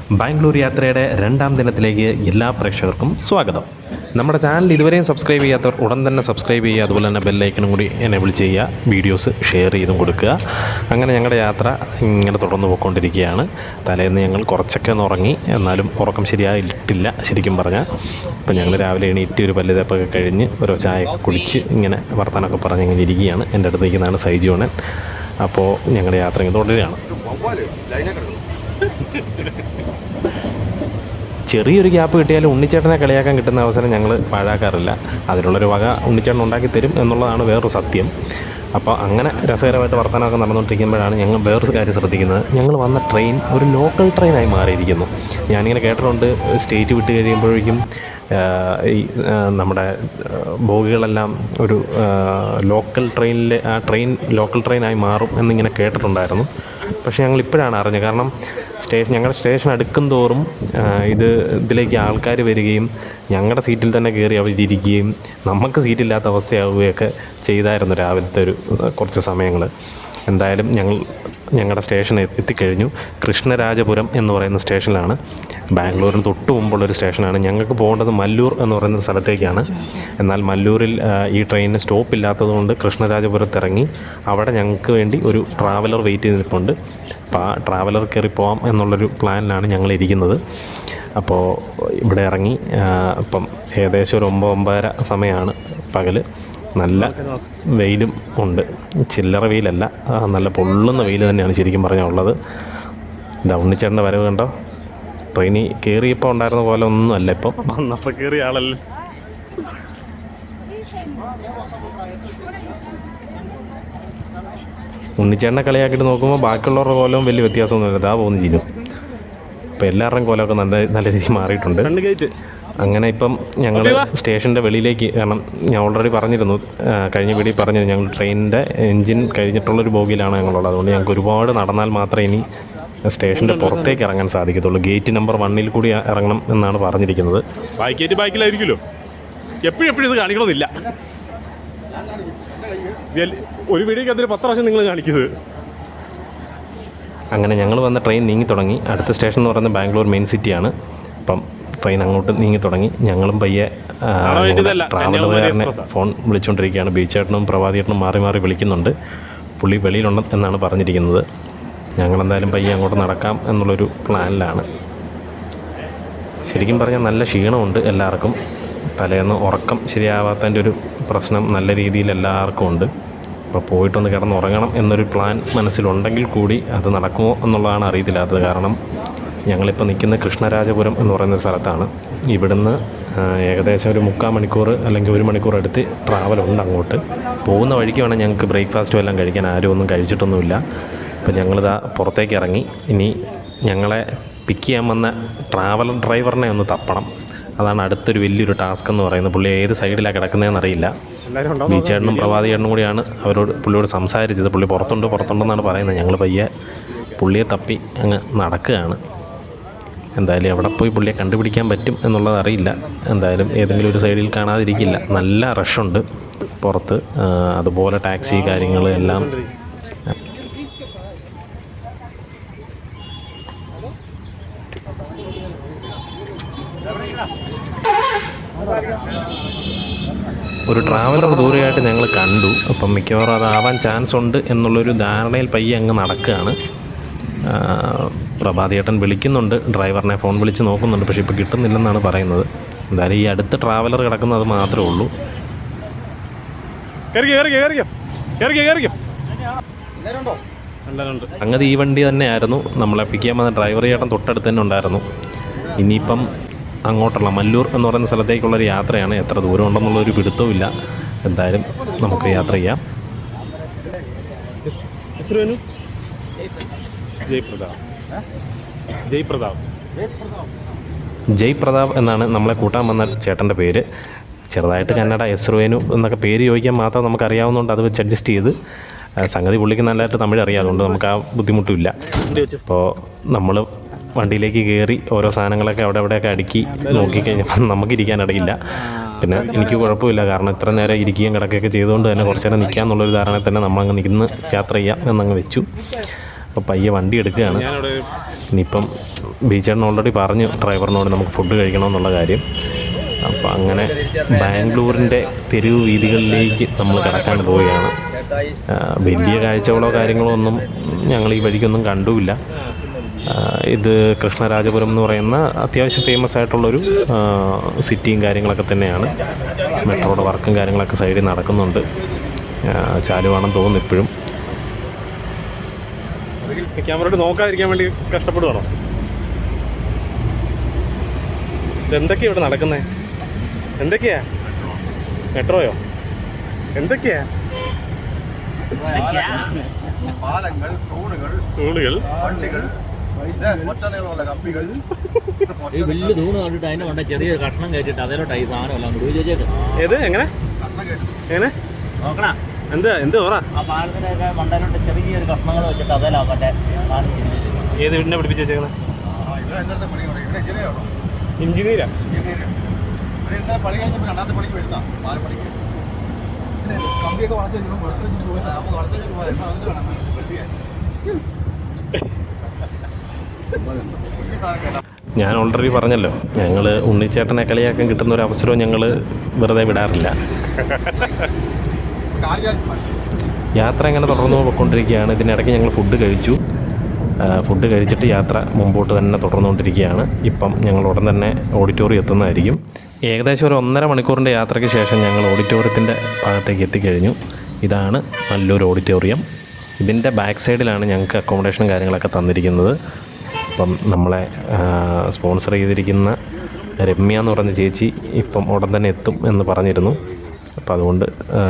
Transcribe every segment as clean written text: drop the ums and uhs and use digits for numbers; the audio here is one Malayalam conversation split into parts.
ബാംഗ്ലൂർ യാത്രയുടെ രണ്ടാം ദിനത്തിലേക്ക് എല്ലാ പ്രേക്ഷകർക്കും സ്വാഗതം. നമ്മുടെ ചാനൽ ഇതുവരെയും സബ്സ്ക്രൈബ് ചെയ്യാത്തവർ ഉടൻ തന്നെ സബ്സ്ക്രൈബ് ചെയ്യുക. അതുപോലെ തന്നെ ബെല്ലൈക്കനും കൂടി എനേബിൾ ചെയ്യുക. വീഡിയോസ് ഷെയർ ചെയ്തും കൊടുക്കുക. അങ്ങനെ ഞങ്ങളുടെ യാത്ര ഇങ്ങനെ തുടർന്ന് പോയിക്കൊണ്ടിരിക്കുകയാണ്. തലേന്ന് ഞങ്ങൾ കുറച്ചൊക്കെ ഒന്ന് ഉറങ്ങി, എന്നാലും ഉറക്കം ശരിയായിട്ടില്ല ശരിക്കും പറഞ്ഞാൽ. ഇപ്പം ഞങ്ങൾ രാവിലെ എണീറ്റ് ഒരു പല്ലുതേപ്പൊക്കെ കഴിഞ്ഞ് ഓരോ ചായ കുടിച്ച് ഇങ്ങനെ വർത്തമാനമൊക്കെ പറഞ്ഞ് ഇങ്ങനെ ഇരിക്കുകയാണ്. എൻ്റെ അടുത്ത് നിൽക്കുന്നതാണ് സൈജോണൻ. അപ്പോൾ ഞങ്ങളുടെ യാത്ര ഇങ്ങനെ തുടരുകയാണ്. ചെറിയൊരു ഗ്യാപ്പ് കിട്ടിയാലും ഉണ്ണിച്ചേട്ടനെ കളിയാക്കാൻ കിട്ടുന്ന അവസരം ഞങ്ങൾ പാഴാക്കാറില്ല. അതിനുള്ളൊരു വക ഉണ്ണിച്ചേട്ടൻ ഉണ്ടാക്കി തരും എന്നുള്ളതാണ് വേറൊരു സത്യം. അപ്പോൾ അങ്ങനെ രസകരമായിട്ട് വർത്തമാനമൊക്കെ നടന്നുകൊണ്ടിരിക്കുമ്പോഴാണ് ഞങ്ങൾ വേറൊരു കാര്യം ശ്രദ്ധിക്കുന്നത്. ഞങ്ങൾ വന്ന ട്രെയിൻ ഒരു ലോക്കൽ ട്രെയിനായി മാറിയിരിക്കുന്നു. ഞാനിങ്ങനെ കേട്ടിട്ടുണ്ട്, സ്റ്റേറ്റ് വിട്ട് കഴിയുമ്പോഴേക്കും ഈ നമ്മുടെ ബോഗികളെല്ലാം ഒരു ലോക്കൽ ട്രെയിനിലെ ആ ട്രെയിൻ ലോക്കൽ ട്രെയിനായി മാറും എന്നിങ്ങനെ കേട്ടിട്ടുണ്ടായിരുന്നു. പക്ഷേ ഞങ്ങൾ ഇപ്പോഴാണ് അറിഞ്ഞത്. കാരണം ഞങ്ങളുടെ സ്റ്റേഷൻ അടുക്കും തോറും ഇതിലേക്ക് ആൾക്കാർ വരികയും ഞങ്ങളുടെ സീറ്റിൽ തന്നെ കയറി അവരിയ്ക്കുകയും നമുക്ക് സീറ്റില്ലാത്ത അവസ്ഥയാവുകയൊക്കെ ചെയ്തായിരുന്നു രാവിലത്തെ കുറച്ച് സമയങ്ങൾ. എന്തായാലും ഞങ്ങളുടെ സ്റ്റേഷൻ എത്തിക്കഴിഞ്ഞു. കൃഷ്ണരാജപുരം എന്ന് പറയുന്ന സ്റ്റേഷനിലാണ്. ബാംഗ്ലൂരിന് തൊട്ട് മുമ്പുള്ളൊരു സ്റ്റേഷനാണ്. ഞങ്ങൾക്ക് പോകേണ്ടത് മല്ലൂർ എന്ന് പറയുന്ന സ്ഥലത്തേക്കാണ്. എന്നാൽ മല്ലൂരിൽ ഈ ട്രെയിനിന് സ്റ്റോപ്പ് ഇല്ലാത്തതുകൊണ്ട് കൃഷ്ണരാജപുരത്ത് ഇറങ്ങി അവിടെ ഞങ്ങൾക്ക് വേണ്ടി ഒരു ട്രാവലർ വെയിറ്റ് ചെയ്ത് നിൽപ്പുണ്ട്. അപ്പോൾ ആ ട്രാവലർ കയറി പോകാം എന്നുള്ളൊരു പ്ലാനിലാണ് ഞങ്ങളിരിക്കുന്നത്. അപ്പോൾ ഇവിടെ ഇറങ്ങി ഇപ്പം ഏകദേശം ഒരു 9-9:30 സമയമാണ് പകൽ. നല്ല വെയിലും ഉണ്ട്. ചില്ലറ വെയിലല്ല, നല്ല പൊള്ളുന്ന വെയിൽ തന്നെയാണ് ശരിക്കും പറഞ്ഞാൽ ഉള്ളത്. ഇതാ ഉണ്ണിച്ചേട്ടൻ്റെ വരവ് കണ്ടോ. ട്രെയിനിൽ കയറിയപ്പോൾ ഉണ്ടായിരുന്ന പോലെ ഒന്നും അല്ല ഇപ്പം. വന്നപ്പോൾ കയറിയ ആളല്ലേ. ഉണ്ണിച്ചേട്ടനെ കളിയാക്കിയിട്ട് നോക്കുമ്പോൾ ബാക്കിയുള്ളവരുടെ കോലവും വലിയ വ്യത്യാസമൊന്നുമില്ല. ഇതാ പോകുന്നു ചെയ്യും. ഇപ്പോൾ എല്ലാവരുടെയും കോലമൊക്കെ നല്ല രീതിയിൽ മാറിയിട്ടുണ്ട്. അങ്ങനെ ഇപ്പം ഞങ്ങൾ സ്റ്റേഷൻ്റെ വെളിയിലേക്ക്, കാരണം ഞാൻ ഓൾറെഡി പറഞ്ഞിരുന്നു, കഴിഞ്ഞ വീഡിയോ പറഞ്ഞിരുന്നു, ഞങ്ങൾ ട്രെയിനിൻ്റെ എൻജിൻ കഴിഞ്ഞിട്ടുള്ളൊരു ബോഗിയിലാണ് ഞങ്ങളുള്ളത്. അതുകൊണ്ട് ഞങ്ങൾക്ക് ഒരുപാട് നടന്നാൽ മാത്രമേ ഇനി സ്റ്റേഷൻ്റെ പുറത്തേക്ക് ഇറങ്ങാൻ സാധിക്കത്തുള്ളൂ. ഗേറ്റ് നമ്പർ 1 കൂടി ഇറങ്ങണം എന്നാണ് പറഞ്ഞിരിക്കുന്നത്. ബാക്കിലായിരിക്കുമല്ലോ, എപ്പോഴും ഇത് കാണിക്കണമെന്നില്ല. ഒരു വീഡിയോക്ക് അതിൽ 10 പ്രാവശ്യം നിങ്ങൾ കാണിക്കുന്നത്. അങ്ങനെ ഞങ്ങൾ വന്ന ട്രെയിൻ നീങ്ങി തുടങ്ങി. അടുത്ത സ്റ്റേഷൻ എന്ന് പറയുന്നത് ബാംഗ്ലൂർ മെയിൻ സിറ്റിയാണ്. അപ്പം ട്രെയിൻ അങ്ങോട്ട് നീങ്ങി തുടങ്ങി. ഞങ്ങളും പയ്യെ ട്രാവലറുകാരനെ ഫോൺ വിളിച്ചുകൊണ്ടിരിക്കുകയാണ്. ബീച്ചേട്ടനും പ്രഭാതിയേട്ടനും മാറി മാറി വിളിക്കുന്നുണ്ട്. പുള്ളി വെളിയിലുണ്ട് എന്നാണ് പറഞ്ഞിരിക്കുന്നത്. ഞങ്ങളെന്തായാലും പയ്യെ അങ്ങോട്ട് നടക്കാം എന്നുള്ളൊരു പ്ലാനിലാണ്. ശരിക്കും പറഞ്ഞാൽ നല്ല ക്ഷീണമുണ്ട് എല്ലാവർക്കും. തലേന്ന് ഉറക്കം ശരിയാവാത്തതിൻ്റെ ഒരു പ്രശ്നം നല്ല രീതിയിൽ എല്ലാവർക്കും ഉണ്ട്. അപ്പോൾ പോയിട്ടൊന്ന് കിടന്നുറങ്ങണം എന്നൊരു പ്ലാൻ മനസ്സിലുണ്ടെങ്കിൽ കൂടി അത് നടക്കുമോ എന്നുള്ളതാണ് അറിയത്തില്ലാത്തത്. കാരണം ഞങ്ങളിപ്പോൾ നിൽക്കുന്ന കൃഷ്ണരാജപുരം എന്ന് പറയുന്ന സ്ഥലത്താണ്. ഇവിടുന്ന് ഏകദേശം ഒരു 3/4 മണിക്കൂർ അല്ലെങ്കിൽ 1 മണിക്കൂർ അടുത്ത് ട്രാവലുണ്ട് അങ്ങോട്ട്. പോകുന്ന വഴിക്ക് വേണം ഞങ്ങൾക്ക് ബ്രേക്ക്ഫാസ്റ്റും എല്ലാം കഴിക്കാൻ. ആരും ഒന്നും കഴിച്ചിട്ടൊന്നുമില്ല. അപ്പോൾ ഞങ്ങളിതാ പുറത്തേക്ക് ഇറങ്ങി. ഇനി ഞങ്ങളെ പിക്ക് ചെയ്യാൻ വന്ന ട്രാവലർ ഡ്രൈവറിനെ ഒന്ന് തപ്പണം. അതാണ് അടുത്തൊരു വലിയൊരു ടാസ്ക് എന്ന് പറയുന്നത്. പുള്ളി ഏത് സൈഡിലാണ് കിടക്കുന്നതെന്ന് അറിയില്ല. ബീച്ചേട്ടനും പ്രഭാതിയേട്ടനും കൂടിയാണ് പുള്ളിയോട് സംസാരിച്ചത്. പുള്ളി പുറത്തുണ്ടെന്നാണ് പറയുന്നത്. ഞങ്ങൾ പയ്യെ പുള്ളിയെ തപ്പി അങ്ങ് നടക്കുകയാണ്. എന്തായാലും എവിടെ പോയി പുള്ളിയെ കണ്ടുപിടിക്കാൻ പറ്റും എന്നുള്ളത് അറിയില്ല. എന്തായാലും ഏതെങ്കിലും ഒരു സൈഡിൽ കാണാതിരിക്കില്ല. നല്ല റഷുണ്ട് പുറത്ത്. അതുപോലെ ടാക്സി കാര്യങ്ങൾ എല്ലാം. ഒരു ട്രാവലർ ദൂരെയായിട്ട് ഞങ്ങൾ കണ്ടു. അപ്പം മിക്കവാറും അതാവാൻ ചാൻസ് ഉണ്ട് എന്നുള്ളൊരു ധാരണയിൽ പയ്യെ അങ്ങ് നടക്കുകയാണ്. പ്രഭാതിയേട്ടൻ വിളിക്കുന്നുണ്ട്, ഡ്രൈവറിനെ ഫോൺ വിളിച്ച് നോക്കുന്നുണ്ട്. പക്ഷേ ഇപ്പോൾ കിട്ടുന്നില്ലെന്നാണ് പറയുന്നത്. എന്തായാലും ഈ അടുത്ത ട്രാവലർ കിടക്കുന്നത് മാത്രമേ ഉള്ളൂ. സംഗതി ഈ വണ്ടി തന്നെയായിരുന്നു. നമ്മളെ പിക്ക് ചെയ്യാൻ വന്ന ഡ്രൈവർ ചേട്ടൻ തൊട്ടടുത്ത് തന്നെ ഉണ്ടായിരുന്നു. ഇനിയിപ്പം അങ്ങോട്ടുള്ള മല്ലൂർ എന്ന് പറയുന്ന സ്ഥലത്തേക്കുള്ളൊരു യാത്രയാണ്. എത്ര ദൂരം ഉണ്ടെന്നുള്ളൊരു പിടുത്തവും ഇല്ല. എന്തായാലും നമുക്ക് യാത്ര ചെയ്യാം. ജയ് പ്രതാപ് എന്നാണ് നമ്മളെ കൂട്ടാൻ വന്ന ചേട്ടൻ്റെ പേര്. ചെറുതായിട്ട് കന്നഡ എസ്രുവേനു എന്നൊക്കെ പേര് ചോദിക്കാൻ മാത്രം നമുക്കറിയാവുന്നതുകൊണ്ട് അത് വെച്ച് അഡ്ജസ്റ്റ് ചെയ്ത്. സംഗതി പുള്ളിക്ക് നല്ലതായിട്ട് തമിഴ് അറിയാതുകൊണ്ട് നമുക്ക് ആ ബുദ്ധിമുട്ടില്ല. അപ്പോൾ നമ്മൾ വണ്ടിയിലേക്ക് കയറി ഓരോ സാധനങ്ങളൊക്കെ അവിടെയൊക്കെ അടുക്കി നോക്കിക്കഴിഞ്ഞപ്പോൾ നമുക്കിരിക്കാനിടയില്ല. പിന്നെ എനിക്ക് കുഴപ്പമില്ല, കാരണം ഇത്ര നേരം ഇരിക്കുകയും കിടക്കുകയൊക്കെ ചെയ്തുകൊണ്ട് തന്നെ കുറച്ച് നേരം നിൽക്കുക എന്നുള്ളൊരു ധാരണയിൽ തന്നെ നമ്മളങ്ങ് നിന്ന് യാത്ര ചെയ്യാം എന്നങ്ങ് വെച്ചു. അപ്പോൾ പയ്യെ വണ്ടി എടുക്കുകയാണ്. ഞാനവിടെ ഇനിയിപ്പം ബീച്ചേട്ടൻ ഓൾറെഡി പറഞ്ഞു ഡ്രൈവറിനോട് നമുക്ക് ഫുഡ് കഴിക്കണമെന്നുള്ള കാര്യം. അപ്പോൾ അങ്ങനെ ബാംഗ്ലൂരിൻ്റെ തെരുവ് വീതികളിലേക്ക് നമ്മൾ കടക്കാൻ പോവുകയാണ്. വലിയ കാഴ്ചകളോ കാര്യങ്ങളോ ഒന്നും ഞങ്ങൾ ഈ വഴിക്കൊന്നും കണ്ടുമില്ല. ഇത് കൃഷ്ണരാജപുരം എന്ന് പറയുന്ന അത്യാവശ്യം ഫേമസ് ആയിട്ടുള്ളൊരു സിറ്റിയും കാര്യങ്ങളൊക്കെ തന്നെയാണ്. മെട്രോയുടെ വർക്കും കാര്യങ്ങളൊക്കെ സൈഡിൽ നടക്കുന്നുണ്ട്. ചാലുവാണെന്ന് തോന്നുന്നു ഇപ്പോഴും. ക്യാമറയോട് നോക്കാതിരിക്കാൻ വേണ്ടി കഷ്ടപ്പെടുവാണോ? ഇതെന്തൊക്കെയാ ഇവിടെ നടക്കുന്നത്? എന്തൊക്കെയാ? മെട്രോയോ? എന്തൊക്കെയാ? പാലങ്ങൾ, തൂണുകൾ, വണ്ടികൾ, കമ്പികൾ. വലിയ തൂണ് കണ്ടിട്ട് അതിന് വേണ്ട ചെറിയൊരു കഷ്ണം കയറ്റിട്ട് അതിലോട്ടാ ഈ സാധനം എല്ലാം കൂടി ചോദിച്ചേക്ക്. ഏത് എങ്ങനെ എങ്ങനെ നോക്കണ എന്ത് പറ? ആ പാലത്തിനൊക്കെ മണ്ടയിലോട്ട് ചെറിയൊരു കഷ്ണങ്ങൾ വെച്ചിട്ട് അതിലാ മറ്റേ ഏത് വീടിനെ പിടിപ്പിച്ചേക്കുന്നത്? എഞ്ചിനീയറാ? പണി കഴിഞ്ഞപ്പോൾ രണ്ടാമത്തെ പണിക്ക് വരുന്ന പാലപ്പണിക്ക് കമ്പിയൊക്കെ വളച്ചു വെച്ചിട്ട് പോയി നമുക്ക് വളച്ചു വെച്ചിട്ട് പോയാൽ ഞാൻ ഓൾറെഡി പറഞ്ഞല്ലോ, ഞങ്ങൾ ഉണ്ണിച്ചേട്ടനെ കളിയാക്കാൻ കിട്ടുന്ന ഒരു അവസരവും ഞങ്ങൾ വെറുതെ വിടാറില്ല. യാത്ര ഇങ്ങനെ തുടർന്നു പോയിക്കൊണ്ടിരിക്കുകയാണ്. ഇതിനിടയ്ക്ക് ഞങ്ങൾ ഫുഡ് കഴിച്ചിട്ട് യാത്ര മുമ്പോട്ട് തന്നെ തുടർന്നുകൊണ്ടിരിക്കുകയാണ്. ഇപ്പം ഞങ്ങൾ ഉടൻ തന്നെ ഓഡിറ്റോറിയം എത്തുന്നതായിരിക്കും. ഏകദേശം ഒരു 1.5 മണിക്കൂറിൻ്റെ യാത്രയ്ക്ക് ശേഷം ഞങ്ങൾ ഓഡിറ്റോറിയത്തിൻ്റെ ഭാഗത്തേക്ക് എത്തിക്കഴിഞ്ഞു. ഇതാണ് നല്ലൊരു ഓഡിറ്റോറിയം. ഇതിൻ്റെ ബാക്ക് സൈഡിലാണ് ഞങ്ങൾക്ക് അക്കോമഡേഷനും കാര്യങ്ങളൊക്കെ തന്നിരിക്കുന്നത്. അപ്പം നമ്മളെ സ്പോൺസർ ചെയ്തിരിക്കുന്ന രമ്യ എന്ന് പറഞ്ഞ ചേച്ചി ഇപ്പം ഉടൻ തന്നെ എത്തും എന്ന് പറഞ്ഞിരുന്നു. അപ്പം അതുകൊണ്ട്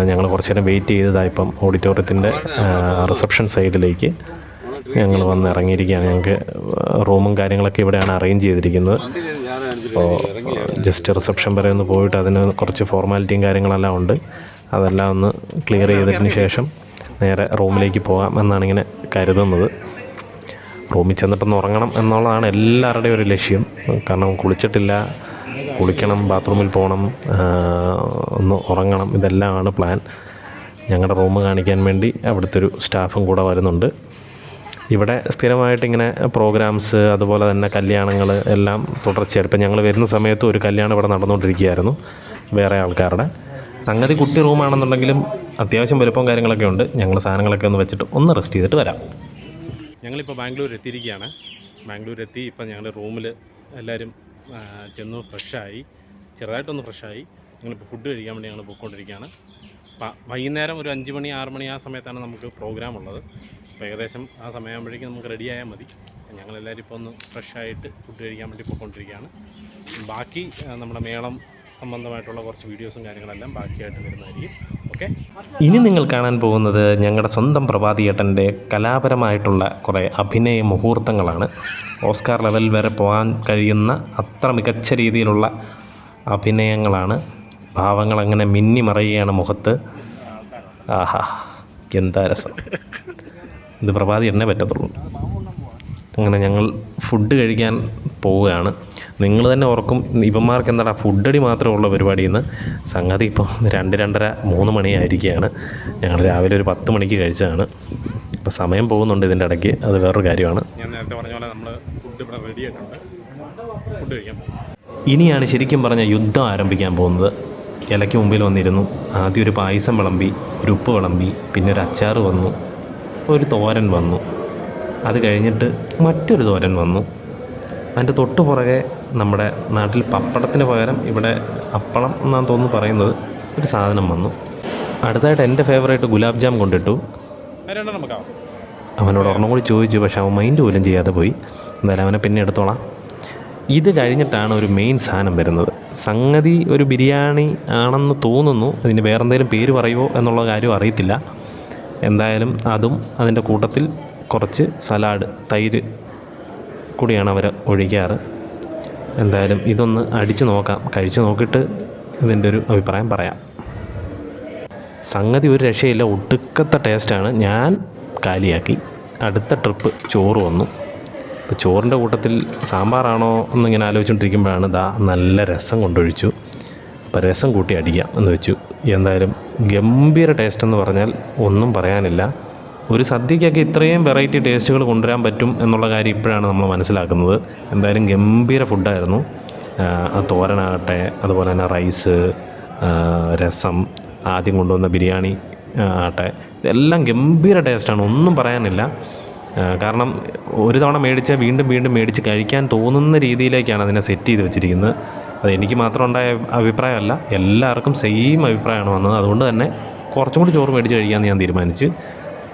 ഞങ്ങൾ കുറച്ച് നേരം വെയിറ്റ് ചെയ്തതാണ്. ഇപ്പം ഓഡിറ്റോറിയത്തിൻ്റെ റിസപ്ഷൻ സൈഡിലേക്ക് ഞങ്ങൾ വന്ന് ഇറങ്ങിയിരിക്കുകയാണ്. ഞങ്ങൾക്ക് റൂമും കാര്യങ്ങളൊക്കെ ഇവിടെയാണ് അറേഞ്ച് ചെയ്തിരിക്കുന്നത്. അപ്പോൾ ജസ്റ്റ് റിസപ്ഷൻ വരെ ഒന്ന് പോയിട്ട് അതിന് കുറച്ച് ഫോർമാലിറ്റിയും കാര്യങ്ങളെല്ലാം ഉണ്ട്. അതെല്ലാം ഒന്ന് ക്ലിയർ ചെയ്തതിന് ശേഷം നേരെ റൂമിലേക്ക് പോകാം എന്നാണ് ഇങ്ങനെ കരുതുന്നത്. റൂമിൽ ചെന്നിട്ടൊന്ന് ഉറങ്ങണം എന്നുള്ളതാണ് എല്ലാവരുടെയും ഒരു ലക്ഷ്യം. കാരണം കുളിച്ചിട്ടില്ല, കുളിക്കണം, ബാത്റൂമിൽ പോകണം, ഒന്ന് ഉറങ്ങണം, ഇതെല്ലാമാണ് പ്ലാൻ. ഞങ്ങളുടെ റൂം കാണിക്കാൻ വേണ്ടി അവിടുത്തെ ഒരു സ്റ്റാഫും കൂടെ വരുന്നുണ്ട്. ഇവിടെ സ്ഥിരമായിട്ടിങ്ങനെ പ്രോഗ്രാംസ്, അതുപോലെ തന്നെ കല്യാണങ്ങൾ എല്ലാം തുടർച്ചയായിട്ട്. ഇപ്പം ഞങ്ങൾ വരുന്ന സമയത്ത് ഒരു കല്യാണം ഇവിടെ നടന്നുകൊണ്ടിരിക്കുകയായിരുന്നു വേറെ ആൾക്കാരുടെ. സംഗതി കുട്ടി റൂമാണെന്നുണ്ടെങ്കിലും അത്യാവശ്യം വലുപ്പവും കാര്യങ്ങളൊക്കെ ഉണ്ട്. ഞങ്ങൾ സാധനങ്ങളൊക്കെ ഒന്ന് വെച്ചിട്ട് ഒന്ന് റെസ്റ്റ് ചെയ്തിട്ട് വരാം. ഞങ്ങളിപ്പോൾ ബാംഗ്ലൂർ എത്തിയിരിക്കുകയാണ്. ബാംഗ്ലൂർ എത്തി ഇപ്പം ഞങ്ങളുടെ റൂമിൽ എല്ലാവരും ചെന്നു ഫ്രഷായി, ചെറുതായിട്ടൊന്ന് ഫ്രഷായി. ഞങ്ങളിപ്പോൾ ഫുഡ് കഴിക്കാൻ വേണ്ടി ഞങ്ങൾ പോയിക്കൊണ്ടിരിക്കുകയാണ്. വൈകുന്നേരം ഒരു 5 മണി 6 മണി ആ സമയത്താണ് നമുക്ക് പ്രോഗ്രാം ഉള്ളത്. അപ്പോൾ ഏകദേശം ആ സമയമാകുമ്പോഴേക്കും നമുക്ക് റെഡി ആയാൽ മതി. ഞങ്ങളെല്ലാവരും ഇപ്പോൾ ഒന്ന് ഫ്രഷായിട്ട് ഫുഡ് കഴിക്കാൻ വേണ്ടി പോയിക്കൊണ്ടിരിക്കുകയാണ്. ബാക്കി നമ്മുടെ മേളം സംബന്ധമായിട്ടുള്ള കുറച്ച് വീഡിയോസും കാര്യങ്ങളെല്ലാം ബാക്കിയായിട്ട് വരുന്നതായിരിക്കും. ഓക്കെ, ഇനി നിങ്ങൾ കാണാൻ പോകുന്നത് ഞങ്ങളുടെ സ്വന്തം പ്രഭാതിയേട്ടൻ്റെ കലാപരമായിട്ടുള്ള കുറേ അഭിനയ മുഹൂർത്തങ്ങളാണ്. ഓസ്കാർ ലെവൽ വരെ പോകാൻ കഴിയുന്ന അത്ര മികച്ച രീതിയിലുള്ള അഭിനയങ്ങളാണ്. ഭാവങ്ങളങ്ങനെ മിന്നി മറയുകയാണ് മുഖത്ത്. ആഹാ, എന്താ രസം! ഇത് പ്രഭാതിയേട്ടനെ പറ്റത്തുള്ളൂ. അങ്ങനെ ഞങ്ങൾ ഫുഡ് കഴിക്കാൻ പോവുകയാണ്. നിങ്ങൾ തന്നെ ഓർക്കും ഇവന്മാർക്ക് എന്താ ഫുഡടി മാത്രമുള്ള പരിപാടിയെന്ന്. സംഗതി ഇപ്പം 2, 2:30, 3 മണിയായിരിക്കുകയാണ്. ഞങ്ങൾ രാവിലെ ഒരു 10 മണിക്ക് കഴിച്ചതാണ്. ഇപ്പോൾ സമയം പോകുന്നുണ്ട് ഇതിൻ്റെ ഇടയ്ക്ക്, അത് വേറൊരു കാര്യമാണ്. ഞാൻ നേരത്തെ പറഞ്ഞ പോലെ നമ്മൾ ഫുഡ് ഇവിടെ റെഡി ആയിട്ടുണ്ട്. ഫുഡ് കഴിക്കാൻ പോകും. ഇനിയാണ് ശരിക്കും പറഞ്ഞ യുദ്ധം ആരംഭിക്കാൻ പോകുന്നത്. ഇലയ്ക്ക് മുമ്പിൽ വന്നിരുന്നു. ആദ്യം ഒരു പായസം വിളമ്പി, ഒരു ഉപ്പ് വിളമ്പി, പിന്നെ ഒരു അച്ചാർ വന്നു, ഒരു തോരൻ വന്നു. അത് കഴിഞ്ഞിട്ട് മറ്റൊരു തോരൻ വന്നു. അതിൻ്റെ തൊട്ട് പുറകെ നമ്മുടെ നാട്ടിൽ പപ്പടത്തിന് പകരം ഇവിടെ അപ്പളം എന്നാണ് തോന്നുന്നു പറയുന്നത്, ഒരു സാധനം വന്നു. അടുത്തായിട്ട് എൻ്റെ ഫേവറേറ്റ് ഗുലാബ് ജാം കൊണ്ടിട്ടു. അവനോട് ഒരെണ്ണം കൂടി ചോദിച്ചു, പക്ഷെ അവൻ മൈൻഡ് പോലും ചെയ്യാതെ പോയി. എന്തായാലും അവനെ പിന്നെ എടുത്തോളാം. ഇത് കഴിഞ്ഞിട്ടാണ് ഒരു മെയിൻ സാധനം വരുന്നത്. സംഗതി ഒരു ബിരിയാണി ആണെന്ന് തോന്നുന്നു. അതിന് വേറെന്തെങ്കിലും പേര് പറയുമോ എന്നുള്ള കാര്യം അറിയത്തില്ല. എന്തായാലും അതും അതിൻ്റെ കൂട്ടത്തിൽ കുറച്ച് സലാഡ്, തൈര് കൂടിയാണ് അവർ ഒഴിക്കാറ്. എന്തായാലും ഇതൊന്ന് അടിച്ച് നോക്കാം. കഴിച്ച് നോക്കിയിട്ട് ഇതിൻ്റെ ഒരു അഭിപ്രായം പറയാം. സംഗതി ഒരു രക്ഷയില്ല, ഒടുക്കത്തെ ടേസ്റ്റാണ്. ഞാൻ കാലിയാക്കി. അടുത്ത ട്രിപ്പ് ചോറ് വന്നു. ഇപ്പോൾ ചോറിൻ്റെ കൂട്ടത്തിൽ സാമ്പാറാണോ എന്നിങ്ങനെ ആലോചിച്ചുകൊണ്ടിരിക്കുമ്പോഴാണ് നല്ല രസം കൊണ്ടൊഴിച്ചു. അപ്പോൾ രസം കൂട്ടി അടിക്കാം എന്ന് വെച്ചു. എന്തായാലും ഗംഭീര ടേസ്റ്റ് എന്ന് പറഞ്ഞാൽ ഒന്നും പറയാനില്ല. ഒരു സദ്യക്കൊക്കെ ഇത്രയും വെറൈറ്റി ടേസ്റ്റുകൾ കൊണ്ടുവരാൻ പറ്റും എന്നുള്ള കാര്യം ഇപ്പോഴാണ് നമ്മൾ മനസ്സിലാക്കുന്നത്. എന്തായാലും ഗംഭീര ഫുഡായിരുന്നു. തോരനാകട്ടെ, അതുപോലെ തന്നെ റൈസ്, രസം, ആദ്യം കൊണ്ടുവന്ന ബിരിയാണി ആട്ടെ, ഇതെല്ലാം ഗംഭീര ടേസ്റ്റാണ്, ഒന്നും പറയാനില്ല. കാരണം ഒരു തവണ മേടിച്ചാൽ വീണ്ടും വീണ്ടും മേടിച്ച് കഴിക്കാൻ തോന്നുന്ന രീതിയിലേക്കാണ് അതിനെ സെറ്റ് ചെയ്ത് വെച്ചിരിക്കുന്നത്. അത് എനിക്ക് മാത്രം ഉണ്ടായ അഭിപ്രായമല്ല, എല്ലാവർക്കും സെയിം അഭിപ്രായമാണ് വന്നത്. അതുകൊണ്ട് തന്നെ കുറച്ചും കൂടി ചോറ് മേടിച്ച് കഴിക്കാമെന്ന് ഞാൻ തീരുമാനിച്ചു.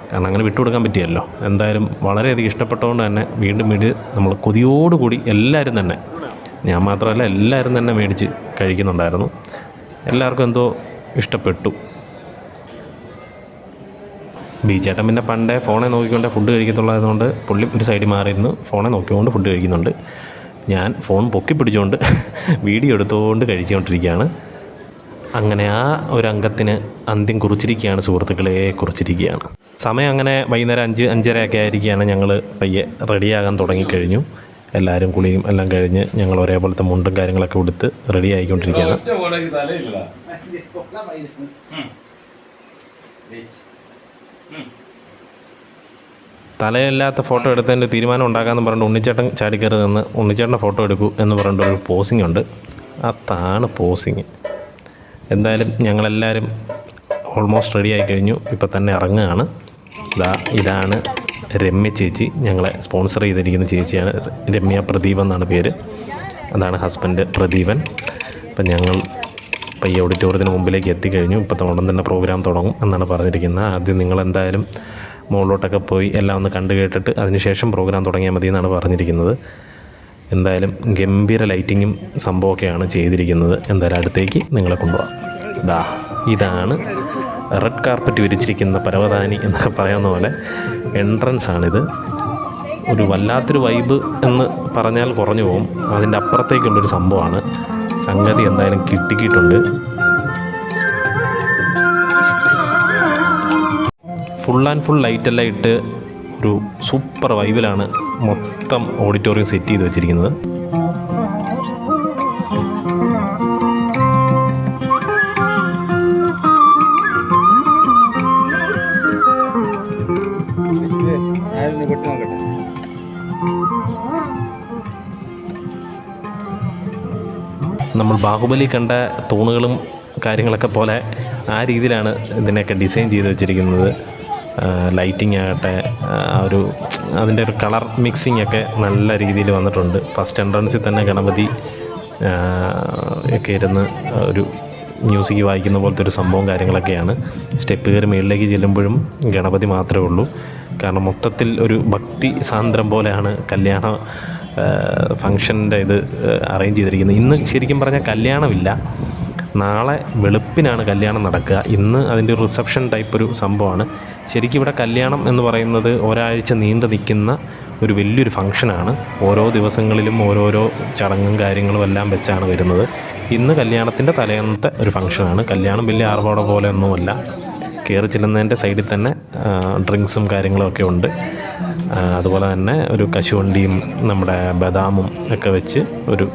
കാരണം അങ്ങനെ വിട്ടുകൊടുക്കാൻ പറ്റിയല്ലോ. എന്തായാലും വളരെയധികം ഇഷ്ടപ്പെട്ടതുകൊണ്ട് തന്നെ വീണ്ടും നമ്മൾ കൊതിയോടുകൂടി എല്ലാവരും തന്നെ, ഞാൻ മാത്രമല്ല എല്ലാവരും തന്നെ മേടിച്ച് കഴിക്കുന്നുണ്ടായിരുന്നു. എല്ലാവർക്കും എന്തോ ഇഷ്ടപ്പെട്ടു. ബീച്ചേട്ടൻ പിന്നെ പണ്ടേ ഫോണെ നോക്കിക്കൊണ്ട് ഫുഡ് കഴിക്കത്തുള്ളതുകൊണ്ട് പുള്ളി ഒരു സൈഡിൽ മാറിയിരുന്നു ഫോണെ നോക്കിക്കൊണ്ട് ഫുഡ് കഴിക്കുന്നുണ്ട്. ഞാൻ ഫോൺ പൊക്കി പിടിച്ചുകൊണ്ട് വീഡിയോ എടുത്തുകൊണ്ട് കഴിച്ചുകൊണ്ടിരിക്കുകയാണ്. അങ്ങനെ ആ ഒരു അംഗത്തിന് അന്ത്യം കുറിച്ചിരിക്കുകയാണ് സുഹൃത്തുക്കളെ, കുറിച്ചിരിക്കുകയാണ്. സമയം അങ്ങനെ വൈകുന്നേരം 5-5:30 ആയിരിക്കുകയാണ്. ഞങ്ങൾ പയ്യെ റെഡിയാകാൻ തുടങ്ങിക്കഴിഞ്ഞു. എല്ലാവരും കുളിയും എല്ലാം കഴിഞ്ഞ് ഞങ്ങൾ ഒരേപോലത്തെ മുണ്ടും കാര്യങ്ങളൊക്കെ കൊടുത്ത് റെഡി ആയിക്കൊണ്ടിരിക്കുകയാണ്. തലയില്ലാത്ത ഫോട്ടോ എടുത്തതിൻ്റെ തീരുമാനം ഉണ്ടാക്കാമെന്ന് പറഞ്ഞിട്ട് ഉണ്ണിച്ചേട്ടൻ ചാടിക്കയറി നിന്ന് ഉണ്ണിച്ചേട്ടൻ്റെ ഫോട്ടോ എടുക്കൂ എന്ന് പറഞ്ഞിട്ടൊരു പോസിംഗ് ഉണ്ട്. അതാണ് പോസിങ്. എന്തായാലും ഞങ്ങളെല്ലാവരും ഓൾമോസ്റ്റ് റെഡി ആയി കഴിഞ്ഞു. ഇപ്പം തന്നെ ഇറങ്ങുകയാണ്. ഇതാണ് രമ്യ ചേച്ചി, ഞങ്ങളെ സ്പോൺസർ ചെയ്തിരിക്കുന്ന ചേച്ചിയാണ്. രമ്യ പ്രദീപ് എന്നാണ് പേര്. അതാണ് ഹസ്ബൻഡ് പ്രദീപൻ. അപ്പം ഞങ്ങൾ ഈ ഓഡിറ്റോറിയത്തിന് മുമ്പിലേക്ക് എത്തിക്കഴിഞ്ഞു. ഇപ്പോഴത്തെ ഉടൻ തന്നെ പ്രോഗ്രാം തുടങ്ങും എന്നാണ് പറഞ്ഞിരിക്കുന്നത്. ആദ്യം നിങ്ങളെന്തായാലും മുകളിലോട്ടൊക്കെ പോയി എല്ലാം ഒന്ന് കണ്ടു കേട്ടിട്ട് അതിനുശേഷം പ്രോഗ്രാം തുടങ്ങിയാൽ മതി എന്നാണ് പറഞ്ഞിരിക്കുന്നത്. എന്തായാലും ഗംഭീര ലൈറ്റിങ്ങും സംഭവമൊക്കെയാണ് ചെയ്തിരിക്കുന്നത്. എന്തായാലും അടുത്തേക്ക് നിങ്ങളെ കൊണ്ടുപോകാം. ഇതാണ് റെഡ് കാർപ്പറ്റ് വിരിച്ചിരിക്കുന്ന പരവതാനി എന്നൊക്കെ പറയുന്ന പോലെ എൻട്രൻസ് ആണിത്. ഒരു വല്ലാത്തൊരു വൈബ് എന്ന് പറഞ്ഞാൽ കുറഞ്ഞു പോകും. അതിൻ്റെ അപ്പുറത്തേക്കുള്ളൊരു സംഭവമാണ്. സംഗതി എന്തായാലും കിട്ടിക്കിട്ടുണ്ട്. ഫുൾ ആൻഡ് ഫുൾ ലൈറ്റെല്ലാം ഇട്ട് ഒരു സൂപ്പർ വൈബിലാണ് മൊത്തം ഓഡിറ്റോറിയം സെറ്റ് ചെയ്ത് വെച്ചിരിക്കുന്നത്. നമ്മൾ ബാഹുബലി കണ്ട തൂണുകളും കാര്യങ്ങളൊക്കെ പോലെ ആ രീതിയിലാണ് ഇതിനെയൊക്കെ ഡിസൈൻ ചെയ്ത് വെച്ചിരിക്കുന്നത്. ലൈറ്റിംഗ് ആകട്ടെ, അതിൻ്റെ ഒരു കളർ മിക്സിംഗ് ഒക്കെ നല്ല രീതിയിൽ വന്നിട്ടുണ്ട്. ഫസ്റ്റ് എൻട്രൻസിൽ തന്നെ ഗണപതി ഒക്കെ ഇരുന്ന് ഒരു മ്യൂസിക് വായിക്കുന്ന പോലത്തെ ഒരു സംഭവം കാര്യങ്ങളൊക്കെയാണ്. സ്റ്റെപ്പ് കയറി മുകളിലേക്ക് ചെല്ലുമ്പോഴും ഗണപതി മാത്രമേ ഉള്ളൂ. കാരണം മൊത്തത്തിൽ ഒരു ഭക്തി സാന്ദ്രം പോലെയാണ് കല്യാണ ഫങ്ഷൻ്റെ ഇത് അറേഞ്ച് ചെയ്തിരിക്കുന്നത്. ഇന്ന് ശരിക്കും പറഞ്ഞാൽ കല്യാണമില്ല, നാളെ വെളുപ്പിനാണ് കല്യാണം നടക്കുക. ഇന്ന് അതിൻ്റെ ഒരു റിസപ്ഷൻ ടൈപ്പ് ഒരു സംഭവമാണ്. ശരിക്കും ഇവിടെ കല്യാണം എന്ന് പറയുന്നത് ഒരാഴ്ച നീണ്ടു നിൽക്കുന്ന ഒരു വലിയൊരു ഫങ്ഷനാണ്. ഓരോ ദിവസങ്ങളിലും ഓരോരോ ചടങ്ങും കാര്യങ്ങളും എല്ലാം വെച്ചാണ് വരുന്നത്. ഇന്ന് കല്യാണത്തിൻ്റെ തലേന്നത്തെ ഒരു ഫങ്ഷനാണ്. കല്യാണം വലിയ ആർഭാടം പോലെ ഒന്നുമല്ല. കയറി ചെല്ലുന്നതിൻ്റെ സൈഡിൽ തന്നെ ഡ്രിങ്ക്സും കാര്യങ്ങളൊക്കെ ഉണ്ട്. അതുപോലെ തന്നെ ഒരു കശുവണ്ടിയും നമ്മുടെ ബദാമും ഒക്കെ വെച്ച് ഒരു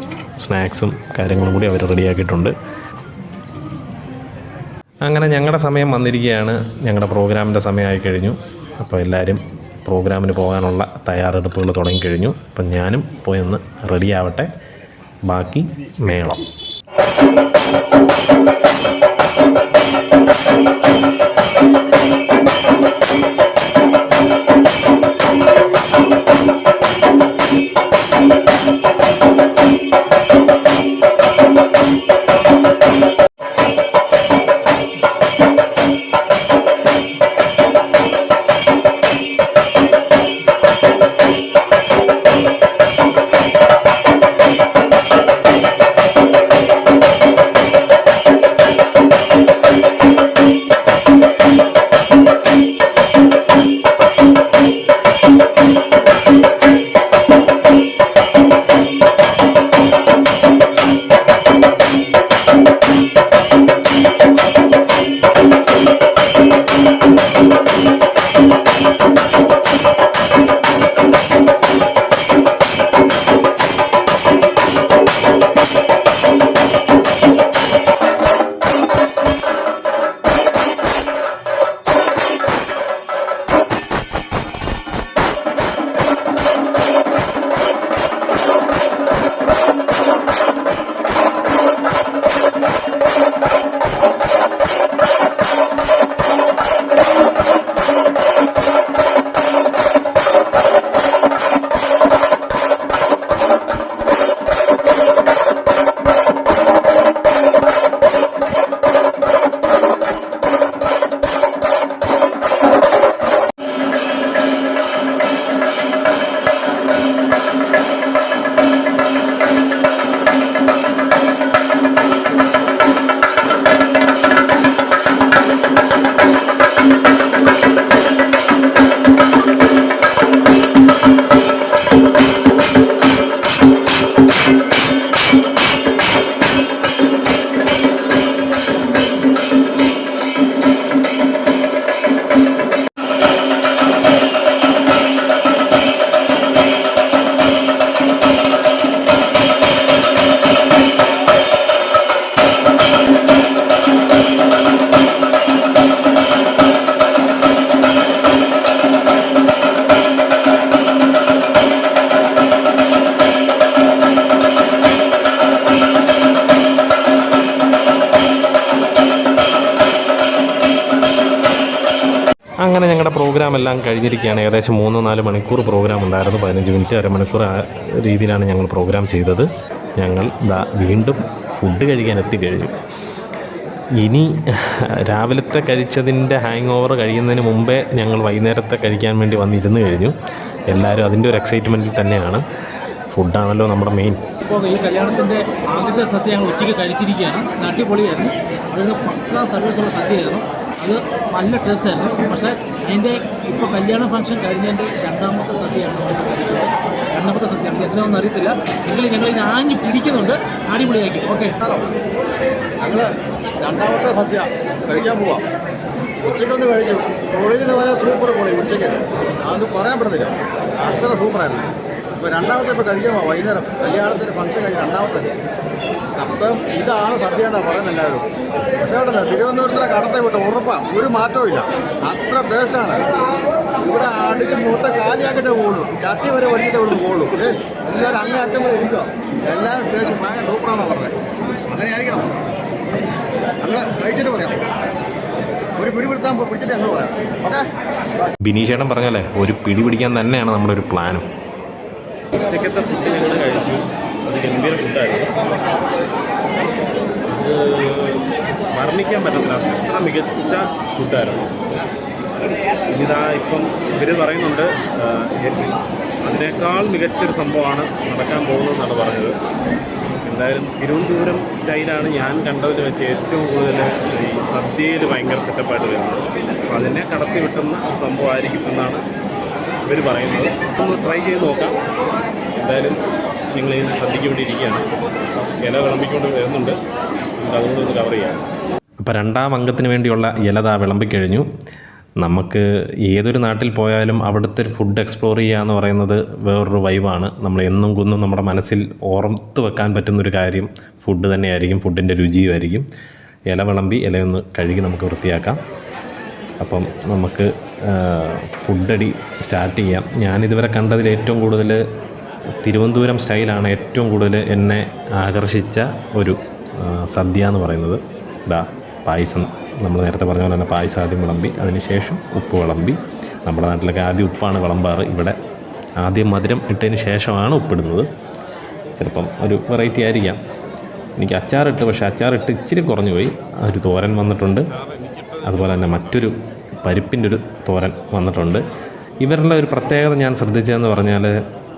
സ്നാക്സും കാര്യങ്ങളും കൂടി അവർ റെഡിയാക്കിയിട്ടുണ്ട്. അങ്ങനെ ഞങ്ങളുടെ സമയം വന്നിരിക്കുകയാണ്. ഞങ്ങളുടെ പ്രോഗ്രാമിൻ്റെ സമയമായി കഴിഞ്ഞു. അപ്പോൾ എല്ലാവരും പ്രോഗ്രാമിന് പോകാനുള്ള തയ്യാറെടുപ്പുകൾ തുടങ്ങിക്കഴിഞ്ഞു. അപ്പം ഞാനും പോയി ഒന്ന് റെഡിയാവട്ടെ. ബാക്കി മേളം. അങ്ങനെ ഞങ്ങളുടെ പ്രോഗ്രാം എല്ലാം കഴിഞ്ഞിരിക്കുകയാണ്. ഏകദേശം 3-4 മണിക്കൂർ പ്രോഗ്രാം ഉണ്ടായിരുന്നു. 15 മിനിറ്റ് അരമണിക്കൂർ ആ രീതിയിലാണ് ഞങ്ങൾ പ്രോഗ്രാം ചെയ്തത്. ഞങ്ങൾ വീണ്ടും ഫുഡ് കഴിക്കാൻ എത്തിക്കഴിഞ്ഞു. ഇനി രാവിലത്തെ കഴിച്ചതിൻ്റെ ഹാങ് ഓവർ കഴിയുന്നതിന് മുമ്പേ ഞങ്ങൾ വൈകുന്നേരത്തെ കഴിക്കാൻ വേണ്ടി വന്നിരുന്ന് കഴിഞ്ഞു. എല്ലാവരും അതിൻ്റെ ഒരു എക്സൈറ്റ്മെൻറ്റിൽ തന്നെയാണ്. ഫുഡാണല്ലോ നമ്മുടെ മെയിൻ. ഇപ്പോൾ ഈ കല്യാണത്തിൻ്റെ ആദ്യത്തെ സദ്യ ഞങ്ങൾ ഉച്ചയ്ക്ക് കഴിച്ചിരിക്കുകയാണ്. അടിപൊളിയായിരുന്നു. അതിന് പക്കാ സർവീസുള്ള സദ്യയായിരുന്നു. അത് നല്ല ടേസ്റ്റായിരുന്നു. പക്ഷേ അതിൻ്റെ ഇപ്പോൾ കല്യാണ ഫംഗ്ഷൻ കഴിഞ്ഞതിൻ്റെ രണ്ടാമത്തെ സദ്യയാണ് എത്രയൊന്നും അറിയത്തില്ല. എങ്കിലും ഞങ്ങൾ ഇത് ആഞ്ഞ് പിടിക്കുന്നുണ്ട്. അടിപൊളിയാക്കി. ഓക്കെ, ഞങ്ങൾ രണ്ടാമത്തെ സദ്യ കഴിക്കാൻ പോവാം. ഉച്ചയ്ക്കൊന്ന് കഴിച്ചു. കോളേജിൽ പോയ സൂപ്പർ കോളേജ് ഉച്ചയ്ക്ക് അതൊന്നും പറയാൻ പറ്റത്തില്ല, അത്ര സൂപ്പറായിരുന്നു. ഇപ്പോൾ രണ്ടാമത്തെ ഇപ്പോൾ കഴിക്കാൻ പോവാം. വൈകുന്നേരം കല്യാണത്തിൻ്റെ ഫംഗ്ഷൻ കഴിഞ്ഞ് രണ്ടാമത്തെ. അപ്പം ഇതാണ് സദ്യ എന്നാണ് പറയുന്നത് എല്ലാവരും. പക്ഷേ അവിടെ തിരുവനന്തപുരത്തിലെ കടത്തെ വിട്ട് ഉറപ്പാണ്, ഒരു മാറ്റവും ഇല്ല. അത്ര ടേസ്റ്റാണ്. ഇവിടെ അടിച്ച് മൂത്ത കാലിയാക്കിട്ടേ പോകുള്ളൂ, ചട്ടി വരെ വടിച്ചിട്ടേ ഉള്ളൂ പോകുള്ളൂ. എല്ലാവരും അങ്ങേ അറ്റം വരെ ഇരിക്കുക. എല്ലാവരും ടേസ്റ്റ് ഭയങ്കര സൂപ്പറാണെന്നാണ് പറഞ്ഞത്. അങ്ങനെ ആയിരിക്കണം. അങ്ങനെ കഴിച്ചിട്ട് പറയാം. ഒരു പിടി പിടിച്ചിട്ട് ഞങ്ങൾ പറയാം. ഓക്കെ, ബിനീഷേട്ടൻ പറഞ്ഞല്ലേ, ഒരു പിടി പിടിക്കാൻ തന്നെയാണ് നമ്മുടെ ഒരു പ്ലാനും. ഉച്ചക്കത്തെ ഫുഡ് ഞങ്ങൾ കഴിച്ചു. അത് ഗംഭീര ഫുഡായിരുന്നു. വർണ്ണിക്കാൻ പറ്റത്തില്ല, അത്ര മികച്ച ഫുഡായിരുന്നു. ഇനിതാ ഇപ്പം ഇവർ പറയുന്നുണ്ട് അതിനേക്കാൾ മികച്ചൊരു സംഭവമാണ് നടക്കാൻ പോകുന്നതെന്നാണ് പറഞ്ഞത്. എന്തായാലും തിരുവനന്തപുരം സ്റ്റൈലാണ് ഞാൻ കണ്ടതിൽ വെച്ച് ഏറ്റവും കൂടുതൽ ഈ സദ്യയിൽ ഭയങ്കര സെറ്റപ്പായിട്ട് വരുന്നത്. അപ്പോൾ അതിനെ കടത്തി വിട്ടുന്ന സംഭവമായിരിക്കും എന്നാണ് ഇവർ പറയുന്നത്. ഒന്ന് ട്രൈ ചെയ്ത് നോക്കാം. എന്തായാലും നിങ്ങളിതിനെ സദ്യയ്ക്ക് വേണ്ടി ഇരിക്കുകയാണ്. ഇല വിളമ്പിക്കൊണ്ട് വരുന്നുണ്ട്. നമുക്ക് അതുകൊണ്ട് ഒന്ന് കവർ ചെയ്യാം. അപ്പോൾ രണ്ടാം അംഗത്തിന് വേണ്ടിയുള്ള ഇലത വിളമ്പിക്കഴിഞ്ഞു. നമുക്ക് ഏതൊരു നാട്ടിൽ പോയാലും അവിടുത്തെ ഫുഡ് എക്സ്പ്ലോർ ചെയ്യുക എന്ന് പറയുന്നത് വേറൊരു വൈബാണ്. നമ്മൾ എന്നും കുന്നും നമ്മുടെ മനസ്സിൽ ഓർത്ത് വെക്കാൻ പറ്റുന്നൊരു കാര്യം ഫുഡ് തന്നെയായിരിക്കും, ഫുഡിൻ്റെ രുചിയുമായിരിക്കും. ഇല വിളമ്പി ഇലയൊന്ന് കഴുകി നമുക്ക് വൃത്തിയാക്കാം. അപ്പം നമുക്ക് ഫുഡടി സ്റ്റാർട്ട് ചെയ്യാം. ഞാനിതുവരെ കണ്ടതിൽ ഏറ്റവും കൂടുതൽ തിരുവനന്തപുരം സ്റ്റൈലാണ് ഏറ്റവും കൂടുതൽ എന്നെ ആകർഷിച്ച ഒരു സദ്യ എന്ന് പറയുന്നത്. പായസം, നമ്മൾ നേരത്തെ പറഞ്ഞ പോലെ തന്നെ പായസം ആദ്യം വിളമ്പി, അതിനുശേഷം ഉപ്പ് വിളമ്പി. നമ്മുടെ നാട്ടിലൊക്കെ ആദ്യം ഉപ്പാണ് വിളമ്പാറ്. ഇവിടെ ആദ്യം മധുരം ഇട്ടതിന് ശേഷമാണ് ഉപ്പിടുന്നത്. ചിലപ്പം ഒരു വെറൈറ്റി ആയിരിക്കാം. എനിക്ക് അച്ചാറിട്ട്, പക്ഷേ അച്ചാറിട്ട് ഇച്ചിരി കുറഞ്ഞു പോയി. ഒരു തോരൻ വന്നിട്ടുണ്ട്. അതുപോലെ തന്നെ മറ്റൊരു പരിപ്പിൻ്റെ ഒരു തോരൻ വന്നിട്ടുണ്ട്. ഇവരുടെ ഒരു പ്രത്യേകത ഞാൻ ശ്രദ്ധിച്ചതെന്ന് പറഞ്ഞാൽ,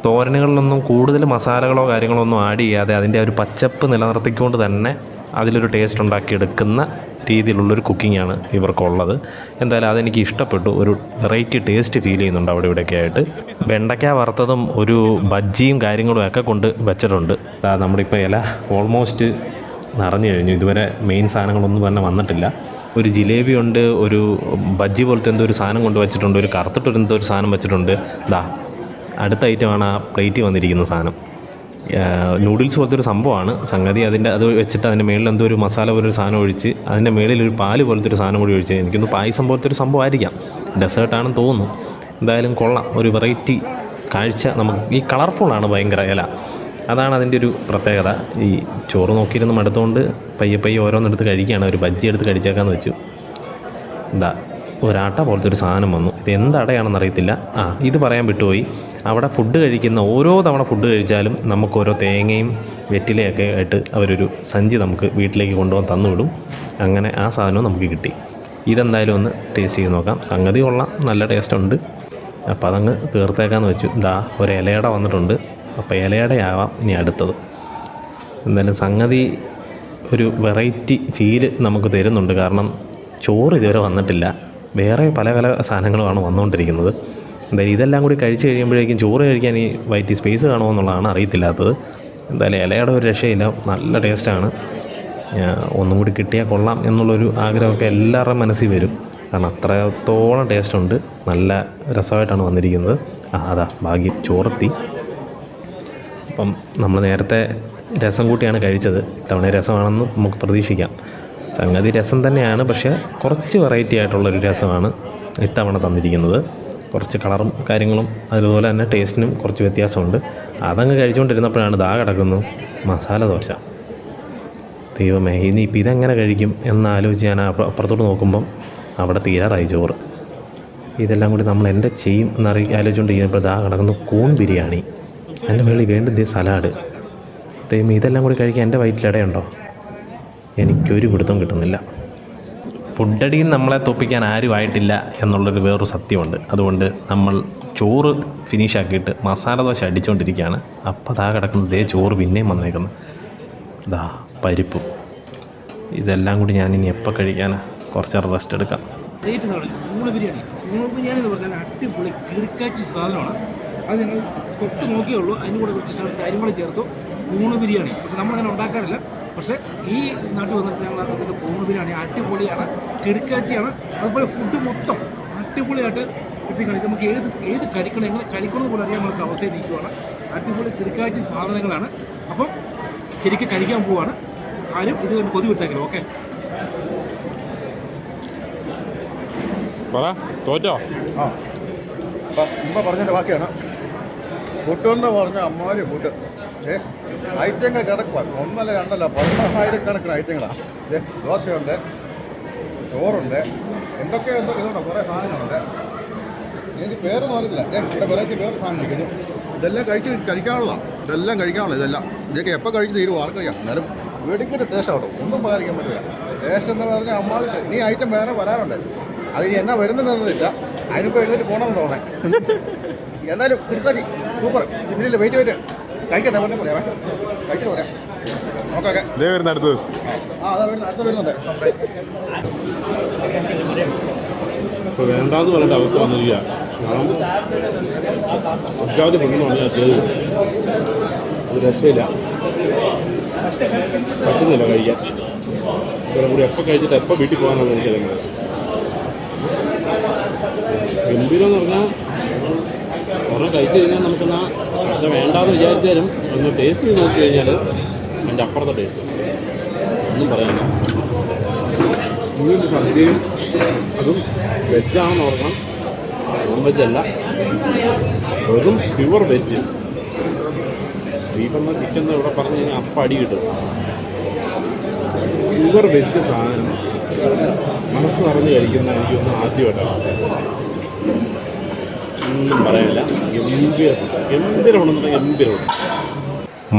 തോരനുകളിലൊന്നും കൂടുതൽ മസാലകളോ കാര്യങ്ങളോ ഒന്നും ആഡ് ചെയ്യാതെ അതിൻ്റെ ഒരു പച്ചപ്പ് നിലനിർത്തിക്കൊണ്ട് തന്നെ അതിലൊരു ടേസ്റ്റ് ഉണ്ടാക്കിയെടുക്കുന്ന രീതിയിലുള്ളൊരു കുക്കിങ്ങാണ് ഇവർക്കുള്ളത്. എന്തായാലും അതെനിക്ക് ഇഷ്ടപ്പെട്ടു. ഒരു വെറൈറ്റി ടേസ്റ്റ് ഫീൽ ചെയ്യുന്നുണ്ട് അവിടെ ഇവിടെയൊക്കെ ആയിട്ട്. വെണ്ടയ്ക്ക വറുത്തതും ഒരു ബജ്ജിയും കാര്യങ്ങളും ഒക്കെ കൊണ്ട് വെച്ചിട്ടുണ്ട്. നമ്മുടെ ഇപ്പോൾ ഇല ഓൾമോസ്റ്റ് നിറഞ്ഞു കഴിഞ്ഞു. ഇതുവരെ മെയിൻ സാധനങ്ങളൊന്നും തന്നെ വന്നിട്ടില്ല. ഒരു ജിലേബി ഉണ്ട്, ഒരു ബജ്ജി പോലത്തെ എന്തോ ഒരു സാധനം കൊണ്ട് വെച്ചിട്ടുണ്ട്, ഒരു കറുത്തിട്ടൊരു എന്തോ ഒരു സാധനം വെച്ചിട്ടുണ്ട്. അടുത്ത ഐറ്റമാണ് ആ പ്ലേറ്റിൽ വന്നിരിക്കുന്ന സാധനം. നൂഡിൽസ് പോലത്തെ ഒരു സംഭവമാണ് സംഗതി. അത് വെച്ചിട്ട് അതിൻ്റെ മേളിൽ എന്തോ ഒരു മസാല പോലൊരു സാധനം ഒഴിച്ച് അതിൻ്റെ മേളിൽ ഒരു പാല് പോലത്തെ ഒരു സാധനം കൂടി ഒഴിച്ച്, എനിക്കൊന്ന് പായസം പോലത്തെ ഒരു സംഭവമായിരിക്കാം, ഡെസേർട്ടാണെന്ന് തോന്നുന്നു. എന്തായാലും കൊള്ളാം, ഒരു വെറൈറ്റി കാഴ്ച. നമുക്ക് ഈ കളർഫുള്ളാണ് ഭയങ്കര ഇല, അതാണ് അതിൻ്റെ ഒരു പ്രത്യേകത. ഈ ചോറ് നോക്കിയിരുന്ന് മടുത്തുകൊണ്ട് പയ്യെ ഓരോന്നെടുത്ത് കഴിക്കുകയാണ്. ഒരു ബജ്ജി എടുത്ത് കഴിച്ചേക്കാന്ന് വെച്ചു. ഒരാട്ട പോലത്തെ ഒരു സാധനം വന്നു. ഇത് എന്തടയാണെന്ന് അറിയത്തില്ല. ഇത് പറയാൻ വിട്ടുപോയി. അവിടെ ഫുഡ് കഴിക്കുന്ന ഓരോ തവണ ഫുഡ് കഴിച്ചാലും നമുക്ക് ഓരോ തേങ്ങയും വെറ്റിലയൊക്കെ ആയിട്ട് അവരൊരു സഞ്ചി നമുക്ക് വീട്ടിലേക്ക് കൊണ്ടുപോകാൻ തന്നുവിടും. അങ്ങനെ ആ സാധനവും നമുക്ക് കിട്ടി. ഇതെന്തായാലും ഒന്ന് ടേസ്റ്റ് ചെയ്ത് നോക്കാം. സംഗതി കൊള്ളാം, നല്ല ടേസ്റ്റുണ്ട്. അപ്പോൾ അതങ്ങ് തീർത്തേക്കാന്ന് വെച്ചു. ഒരു ഇലയട വന്നിട്ടുണ്ട്. അപ്പോൾ ഇലയട ആവാം ഇനി അടുത്തത്. എന്തായാലും സംഗതി ഒരു വെറൈറ്റി ഫീല് നമുക്ക് തരുന്നുണ്ട്. കാരണം ചോറ് ഇതുവരെ വന്നിട്ടില്ല, വേറെ പല സാധനങ്ങളുമാണ് വന്നുകൊണ്ടിരിക്കുന്നത്. എന്തായാലും ഇതെല്ലാം കൂടി കഴിച്ച് കഴിയുമ്പോഴേക്കും ചോറ് കഴിക്കാൻ ഈ വയറ്റി സ്പേസ് കാണുമോ എന്നുള്ളതാണ് അറിയത്തില്ലാത്തത്. എന്തായാലും ഇലയുടെ ഒരു രക്ഷയില്ല, നല്ല ടേസ്റ്റാണ്. ഒന്നും കൂടി കിട്ടിയാൽ കൊള്ളാം എന്നുള്ളൊരു ആഗ്രഹമൊക്കെ എല്ലാവരുടെയും മനസ്സിൽ വരും. കാരണം അത്രത്തോളം ടേസ്റ്റുണ്ട്, നല്ല രസമായിട്ടാണ് വന്നിരിക്കുന്നത്. ഭാഗ്യം ചോറെത്തി. അപ്പം നമ്മൾ നേരത്തെ രസം കൂട്ടിയാണ് കഴിച്ചത്. ഇത്തവണ രസമാണെന്ന് നമുക്ക് പ്രതീക്ഷിക്കാം. സംഗതി രസം തന്നെയാണ്, പക്ഷേ കുറച്ച് വെറൈറ്റി ആയിട്ടുള്ളൊരു രസമാണ് ഇത്തവണ തന്നിരിക്കുന്നത്. കുറച്ച് കളറും കാര്യങ്ങളും അതുപോലെ തന്നെ ടേസ്റ്റിനും കുറച്ച് വ്യത്യാസമുണ്ട്. അതങ്ങ് കഴിച്ചുകൊണ്ടിരുന്നപ്പോഴാണ് കിടക്കുന്നു മസാല ദോശ. ദൈവമേ, ഇനിയിപ്പോൾ ഇതെങ്ങനെ കഴിക്കും എന്നാലോചിച്ച് ഞാൻ അപ്പുറത്തോട്ട് നോക്കുമ്പം അവിടെ തീരാറായി ചോറ്. ഇതെല്ലാം കൂടി നമ്മൾ എന്താ ചെയ്യും ആലോചിച്ചുകൊണ്ട് ചെയ്യുമ്പോൾ ദാ കിടക്കുന്നു കൂൺ ബിരിയാണി, അതിൻ്റെ മുകളിൽ വേണ്ടത് സലാഡ്. ദൈവം ഇതെല്ലാം കൂടി കഴിക്കാൻ എൻ്റെ വയറ്റിലിടയുണ്ടോ? എനിക്കൊരു പിടുത്തം കിട്ടുന്നില്ല. ഫുഡടിയിൽ നമ്മളെ തോപ്പിക്കാൻ ആരും ആയിട്ടില്ല എന്നുള്ളൊരു വേറൊരു സത്യമുണ്ട്. അതുകൊണ്ട് നമ്മൾ ചോറ് ഫിനിഷാക്കിയിട്ട് മസാല ദോശ അടിച്ചുകൊണ്ടിരിക്കുകയാണ്. അപ്പോൾ ദാ കിടക്കുന്നത് ചോറ് പിന്നെയും വന്നേക്കുന്നു. ദാ പരിപ്പും ഇതെല്ലാം കൂടി ഞാനിനി എപ്പോൾ കഴിക്കാനാണ്? കുറച്ചേരം റെസ്റ്റ് എടുക്കാം. റേറ്റ് സാധനം ഊണ് ബിരിയാണി എന്ന് പറഞ്ഞാൽ അടിപൊളി കിടക്കാച്ചി സാധനമാണ്. അത് നിങ്ങൾ തൊട്ട് നോക്കിയേ ഉള്ളൂ. അതിന് കൂടെ കുറച്ച് കാര്യങ്ങൾ ചേർത്തു ഊണ് ബിരിയാണി. പക്ഷെ നമ്മളങ്ങനെ ഉണ്ടാക്കാറില്ല. പക്ഷേ ഈ നാട്ടിൽ വന്നിട്ട് ഞങ്ങൾ അതിൻ്റെ ഊണ് ബിരിയാണി അടിപൊളിയാണ്, കിടക്കാച്ചിയാണ്. അതുപോലെ ഫുഡ് മൊത്തം അടിപൊളിയായിട്ട് കിട്ടി കഴിക്കും. നമുക്ക് ഏത് കഴിക്കണം, എങ്ങനെ കഴിക്കണമെന്ന് പോലെ അറിയാൻ നമുക്ക് അവസ്ഥയിൽ നിൽക്കുകയാണ്. അടിപൊളി കിടക്കാച്ചി സാധനങ്ങളാണ്. അപ്പം ശരിക്കും കഴിക്കാൻ പോവാണ്. ആരും ഇത് കൊതി വിട്ടേക്കില്ല. ഓക്കെ, തോറ്റോ? ആ അപ്പം മുമ്പ് പറഞ്ഞതിൻ്റെ ബാക്കിയാണ്. ഫുഡെന്ന് പറഞ്ഞാൽ അമ്മാര് ഫുഡ് ഐറ്റങ്ങൾ കിടക്കുക. ഒന്നല്ല രണ്ടല്ല 10,000 ഐറ്റങ്ങളാണ്. ദോശയുണ്ട്, ചോറുണ്ട്, എന്തൊക്കെയുണ്ടോ ഇതുണ്ടോ, കുറേ സാധനങ്ങളുണ്ട്. എനിക്ക് പേരൊന്നും അറിയില്ല. ഇവിടെ വെറൈറ്റി വേറെ സാധനം ഇരിക്കുന്നു. ഇതെല്ലാം കഴിക്കാനുള്ളതാണ്. ഇതെല്ലാം ഇതൊക്കെ എപ്പോൾ കഴിച്ച് തീരുമോ ആർക്കറിയാം. എന്നാലും വെടിക്കൊരു ടേസ്റ്റ് ആവട്ടോ, ഒന്നും പറയാതിരിക്കാൻ പറ്റില്ല. ടേസ്റ്റ് എന്ന് പറഞ്ഞാൽ അമ്മാവിട്ട് ഇനി ഐറ്റം വേറെ വരാറുണ്ട്. അതിന് എന്നാ വരുന്നതെന്നില്ല. അതിനിപ്പോൾ എഴുന്നേറ്റ് പോകണമെന്ന് തോന്നേ. എന്നാലും കിടക്കാച്ചി സൂപ്പർ. ഇതിലില്ല, വെയിറ്റ് കഴിക്കട്ടെ, പറഞ്ഞ പറയാം, കഴിച്ചിട്ട് പറയാം. ഓക്കെ ഇതേ വരുന്ന അടുത്തത്. അടുത്ത് വരുന്നുണ്ട്. ഇപ്പോൾ വേണ്ടാന്ന് പറഞ്ഞിട്ട് അവസ്ഥ വന്നില്ല. അത്യാവശ്യം കൊണ്ടെന്ന് പറഞ്ഞാൽ ചെയ്തു അത് രക്ഷയില്ല, പറ്റുന്നില്ല കഴിക്കാൻ. ഇതെല്ലാം കൂടി എപ്പോൾ കഴിച്ചിട്ട് എപ്പോൾ വീട്ടിൽ പോകാനാണ് എനിക്കറിയുന്നത്. ഗംഭീരം എന്ന് പറഞ്ഞാൽ ഒരെണ്ണം കഴിച്ചു കഴിഞ്ഞാൽ നമുക്കെന്നാൽ അത് വേണ്ടാന്ന് വിചാരിച്ചാലും ഒന്ന് ടേസ്റ്റ് ചെയ്ത് നോക്കി കഴിഞ്ഞാൽ അതിൻ്റെ അപ്പുറത്തെ ടേസ്റ്റ് ഒന്നും പറയാനില്ല. ഇങ്ങനൊരു സദ്യയും അതും വെജാണെന്ന് ഓർക്കണം, നോൺ വെജല്ല, വെറും പ്യുവർ വെജ്. ബീഫെന്നോ ചിക്കൻ ഇവിടെ പറഞ്ഞു കഴിഞ്ഞാൽ അപ്പം അടി കിട്ടും. പ്യുവർ വെജ് സാധനം മനസ്സ് നിറഞ്ഞ് കഴിക്കുന്ന എനിക്കൊന്നും ആദ്യമായിട്ടാണ്. ഒന്നും പറയാനില്ല, ഗംഭീരമുണ്ടെന്നുണ്ടെങ്കിൽ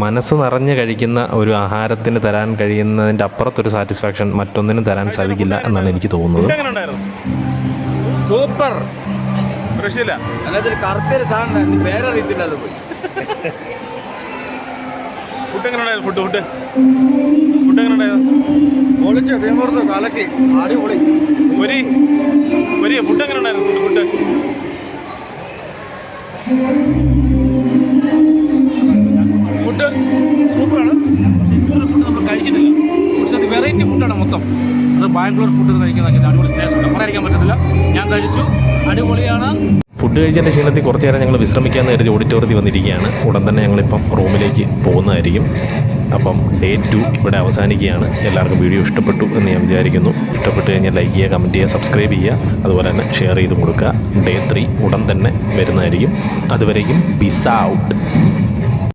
മനസ്സ് നിറഞ്ഞ് കഴിക്കുന്ന ഒരു ആഹാരത്തിന് തരാൻ കഴിയുന്നതിൻ്റെ അപ്പുറത്തൊരു സാറ്റിസ്ഫാക്ഷൻ മറ്റൊന്നിനും തരാൻ സാധിക്കില്ല എന്നാണ് എനിക്ക് തോന്നുന്നത്. സൂപ്പർ, രക്ഷയില്ല. അല്ലാതെ കറുത്തൊരു സാധനം പേരറിയത്തില്ല. അത് പോയി ഫുഡ് എങ്ങനെ ഉണ്ടായിരുന്നു? ഫുഡ് എങ്ങനെ ഉണ്ടായിരുന്നു? പൊളിച്ച് തീമൂർത്ത് കലക്കി അടിപൊളി. ഫുഡ് എങ്ങനെ ഉണ്ടായിരുന്നു? ഫുഡ് സൂപ്പറാണ്. പക്ഷേ ഇതുപോലെ ഫുഡ് നമ്മൾ കഴിച്ചിട്ടില്ല. പക്ഷെ അത് വെറൈറ്റി ഫുഡാണ് മൊത്തം. അത് ബാംഗ്ലൂർ ഫുഡ് കഴിക്കുന്നതൊക്കെ അടിപൊളി ടേസ്റ്റ് ഉണ്ട്, പറയാതിരിക്കാൻ പറ്റത്തില്ല. ഞാൻ കഴിച്ചു, അടിപൊളിയാണ്. ഫുഡ് കഴിച്ചതിൻ്റെ ക്ഷീണത്തിൽ കുറച്ച് നേരം ഞങ്ങൾ വിശ്രമിക്കാമെന്ന് കരുതി ഓഡിറ്റോറിയത്തിൽ വന്നിരിക്കുകയാണ്. ഉടൻ തന്നെ ഞങ്ങളിപ്പം റൂമിലേക്ക് പോകുന്നതായിരിക്കും. അപ്പം ഡേ 2 ഇവിടെ അവസാനിക്കുകയാണ്. എല്ലാവർക്കും വീഡിയോ ഇഷ്ടപ്പെട്ടു എന്ന് ഞാൻ വിചാരിക്കുന്നു. ഇഷ്ടപ്പെട്ട് കഴിഞ്ഞാൽ ലൈക്ക് ചെയ്യുക, കമൻറ്റ് ചെയ്യുക, സബ്സ്ക്രൈബ് ചെയ്യുക, അതുപോലെ തന്നെ ഷെയർ ചെയ്ത് കൊടുക്കുക. ഡേ 3 ഉടൻ തന്നെ വരുന്നതായിരിക്കും. അതുവരേക്കും പീസ് ഔട്ട്.